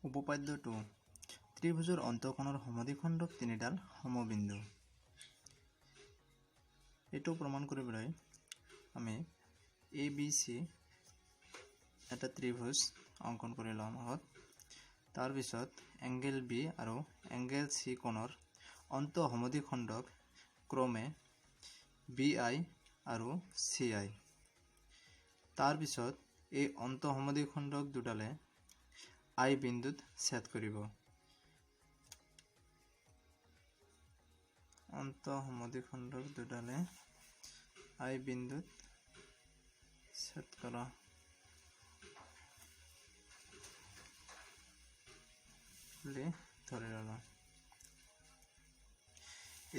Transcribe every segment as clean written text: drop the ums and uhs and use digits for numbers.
উপপাদ্য 2 ত্ৰিভুজৰ অন্তঃকোণৰ সমদ্বিখণ্ডক তিনিডাল সমবিন্দু। এইটো প্ৰমাণ কৰিবলৈ আমি ABC এটা ত্ৰিভুজ অংকন কৰি লম আগত। তাৰ পিছত এংগেল B আৰু এংগেল C কোণৰ অন্তঃসমদ্বিখণ্ডক ক্ৰমে BI আৰু CI। তাৰ পিছত এই অন্তঃসমদ্বিখণ্ডক দুডালে I বিন্দুত ছেদ কৰিব। অন্তঃসমদ্বিখণ্ডক দুডালে I বিন্দুত ছেদ কৰা বুলি ধৰি ললো।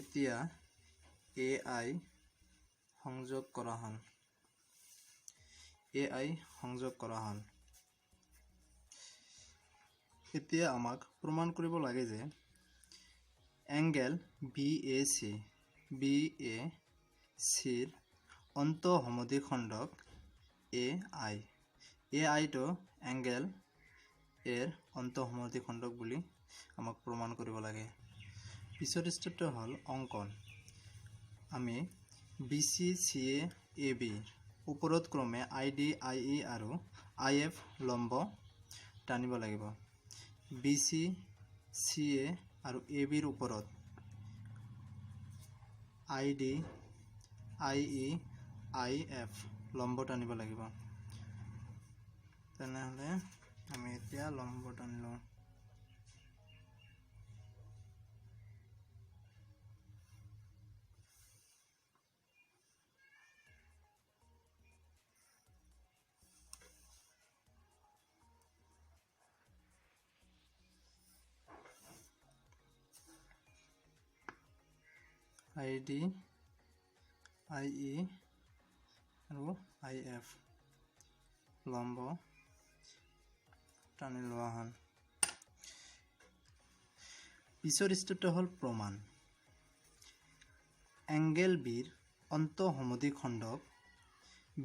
এতিয়া AI সংযোগ কৰা হ'ল। এতিয়া আমাক প্ৰমাণ কৰিব লাগে যে এংগেল BACৰ অন্তঃসমদ্বিখণ্ডক AI টো এংগেল এৰ অন্তঃসমদ্বিখণ্ডক বুলি আমাক প্ৰমাণ কৰিব লাগে। পিছৰ ষ্টেপটো হ'ল অংকন। আমি BC CA AB ওপৰত ক্ৰমে ID IE আৰু IF লম্ব টানিব লাগিব। BC CA আৰু ABৰ ওপৰত ID IE IF লম্ব টানিব লাগিব। তেনেহলে আমি এতিয়া লম্ব টানিলো। ID IE আৰু IF লম্ব টানি লোৱা হ'ল। পিছৰ ষ্টেপটো হ'ল প্ৰমাণ। এংগেল বিৰ অন্তঃসমদ্বিখণ্ডক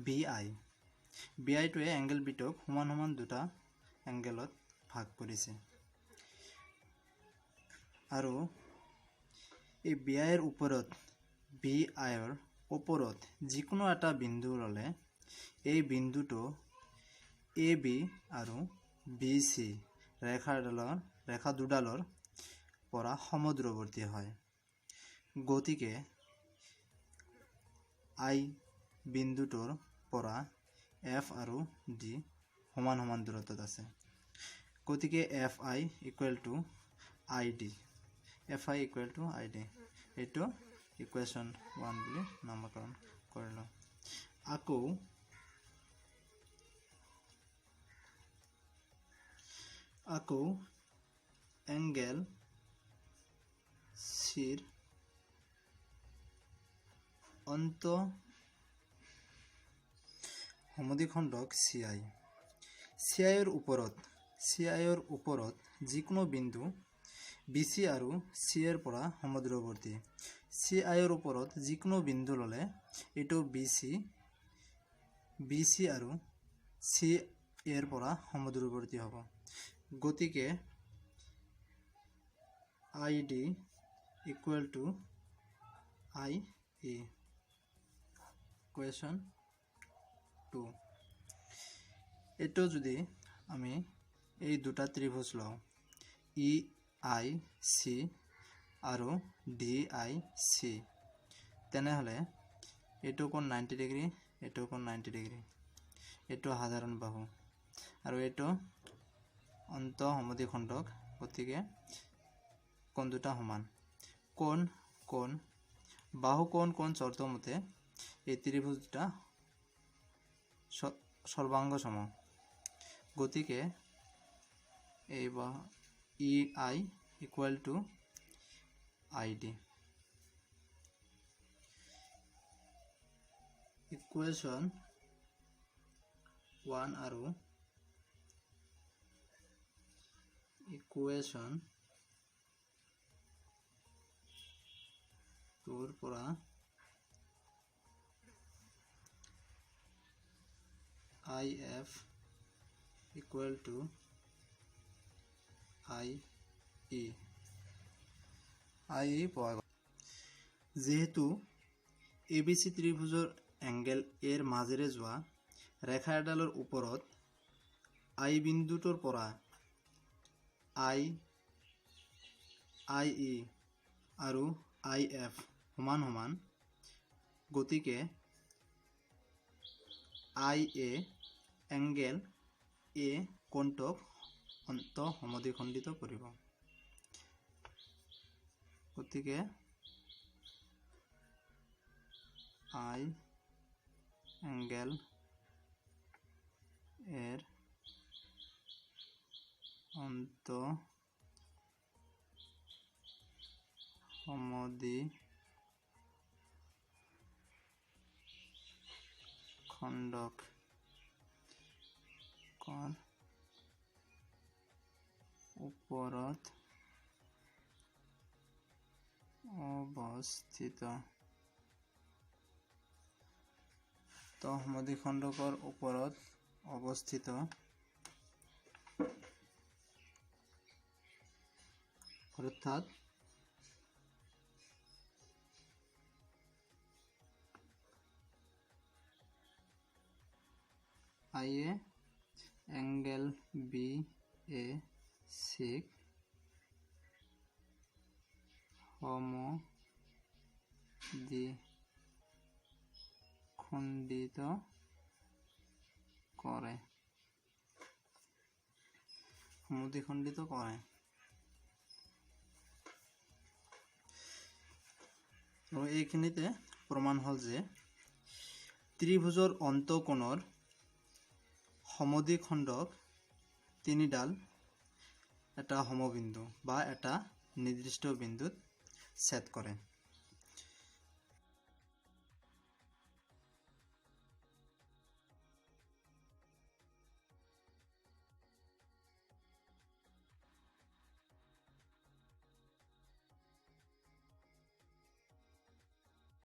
BI টোৱে এংগেল বিটোক সমান সমান দুটা এংগেলত ভাগ কৰিছে আৰু এই BIৰ ওপৰত BIৰ ওপৰত যিকোনো এটা বিন্দু ললে এই বিন্দুটো AB আৰু BC ৰেখা দুডালৰ পৰা সমদূৰৱৰ্তী হয়। গতিকে I বিন্দুটোৰ পৰা F আৰু D সমান সমান দূৰত্বত আছে। গতিকে FI ইকুৱেল টু ID। এইটো ইকুৱেশ্যন 1 বুলি নামকৰণ কৰিলো। আকৌ এংগেল Cৰ অন্তঃসমদ্বিখণ্ডক CIৰ ওপৰত যিকোনো বিন্দু BC আৰু CR পৰা সমদূৰৱৰ্তী। CIৰ ওপৰত যিকোনো বিন্দু ললে এইটো BC আৰু CR পৰা সমদূৰৱৰ্তী হ'ব। গতিকে ID equal to IE। Question 2 এইটো যদি আমি এই দুটা ত্ৰিভুজ লওঁ EIC আৰু DIC তেনেহলে এইটো কোণ 90 ডিগ্ৰী, এইটো কোণ 90 ডিগ্ৰী। এইটো সাধাৰণ বাহু আৰু এইটো অন্তঃসমদ্বিখণ্ডক। গতিকে কোণ দুটা সমান। বাহু কোণ চৰ্ত মতে এই ত্ৰিভুজ দুটা সৰ্বাংগ সম। গতিকে এই EI equal to ID। Equation 1 আৰু ইকুৱেশ্যন 2ৰ পৰা IF equal to I E পোৱা গ'ল। যেহেতু ABC ত্ৰিভুজৰ এংগেল এৰ মাজেৰে যোৱা ৰেখা এডালৰ ওপৰত আই বিন্দুটোৰ পৰা আই ই আৰু IF সমান সমান, গতিকে IA এংগেল এ কোণটোক সমদ্বিখণ্ডিত কৰিব। গতিকে আই এংগেল এৰ সমদ্বিখণ্ডক ওপৰত অৱস্থিত। তো সমদ্বিখণ্ডকৰ ওপৰত অৱস্থিত অৰ্থাৎ আইএ এংগেল BAC সমদ্বিখণ্ডিত কৰে। আৰু এইখিনিতে প্ৰমাণ হ'ল যে ত্ৰিভুজৰ অন্তঃকোণৰ সমদ্বিখণ্ডক তিনিডাল এটা সমবিন্দু বা এটা নিৰ্দিষ্ট বিন্দুত ছেদ কৰে।